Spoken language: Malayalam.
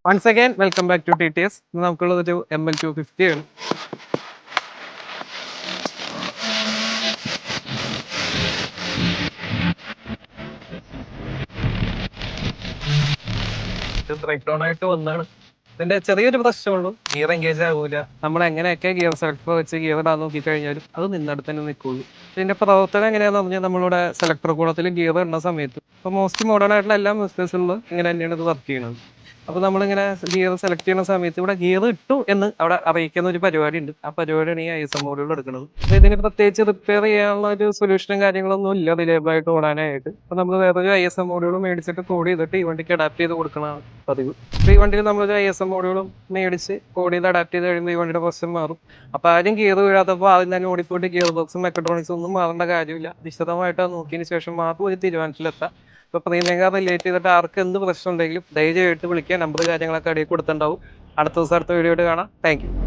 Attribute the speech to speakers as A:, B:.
A: Once again welcome back to TTS. നമുക്കുള്ളത് ഒരു ML250 ആണ്. ബ്രേക്ക് ഡൗൺ ആയിട്ട് വന്നാണ്. ഇതിന്റെ ചെറിയൊരു പ്രശ്നമുള്ളൂ, ഗിയർ എൻഗേജ് ആകൂല. നമ്മൾ എങ്ങനെയൊക്കെ ഗിയർ സെലക്ടർ വെച്ച് ഗിയർ ഇടാൻ നോക്കി കഴിഞ്ഞാലും അത് നിന്നടുത്ത് തന്നെ നിൽക്കുള്ളൂ. ഇതിന്റെ പ്രവർത്തനം എങ്ങനെയാണെന്ന് പറഞ്ഞാൽ നമ്മളുടെ സെലക്ടർ കൂടത്തിൽ ഗിയർ ഇടുന്ന സമയത്ത് ഇപ്പോൾ മോസ്റ്റ് മോഡേൺ ആയിട്ടുള്ള എല്ലാ മെത്തേഡ്സിലും ഇങ്ങനെ തന്നെയാണ് ഇത് വർക്ക് ചെയ്യുന്നത്. അപ്പോൾ നമ്മളിങ്ങനെ ഗിയർ സെലക്ട് ചെയ്യുന്ന സമയത്ത് ഇവിടെ ഗിയർ ഇട്ടു എന്ന് അവിടെ അറിയിക്കുന്ന ഒരു പരിപാടി ഉണ്ട്. ആ പരിപാടിയാണ് ഈ ISM മോഡുകൾ എടുക്കുന്നത്. അപ്പോൾ ഇതിന് പ്രത്യേകിച്ച് റിപ്പയർ ചെയ്യാനുള്ള ഒരു സൊല്യൂഷനും കാര്യങ്ങളൊന്നും ഇല്ല റിലയബിൾ ആയിട്ട് ഓടാനായിട്ട്. അപ്പോൾ നമ്മൾ വേറൊരു ISM മോഡുകൾ മേടിച്ചിട്ട് കോഡ് ചെയ്തിട്ട് ഈ വണ്ടിക്ക് അഡാപ്റ്റ് ചെയ്ത് കൊടുക്കുന്നതാണ് പതിവ്. അപ്പോൾ ഈ വണ്ടിയിൽ നമ്മളൊരു ISM മോഡുകളും മേടിച്ച് കോഡ് ചെയ്ത് അഡാപ്റ്റ് ചെയ്ത് കഴിയുമ്പോൾ ഈ വണ്ടിയുടെ പ്രശ്നം മാറും. അപ്പോൾ ആദ്യം ഗിയർ വീഴാത്തപ്പോൾ ആദ്യം തന്നെ ഓടിപ്പോയിട്ട് ഗിയർ ബോക്സും മെക്കട്രോണിക്സും ഒന്നും മാറേണ്ട കാര്യമില്ല. വിശദമായിട്ട് അത് നോക്കിയതിന് ശേഷം മാത്രം ഒരു തീരുമാനത്തിലെത്താം. ഇപ്പോൾ പ്രീമിയം കാർ റിലേറ്റ് ചെയ്തിട്ട് ആർക്ക് എന്ത് പ്രശ്നം ഉണ്ടെങ്കിലും ധൈര്യമായിട്ട് വിളിക്കുക. നമ്പർ കാര്യങ്ങളൊക്കെ അടിയിൽ കൊടുത്തിട്ടുണ്ടാവും. അടുത്ത ദിവസം അടുത്ത വീഡിയോ ആയിട്ട് കാണാം. Thank you.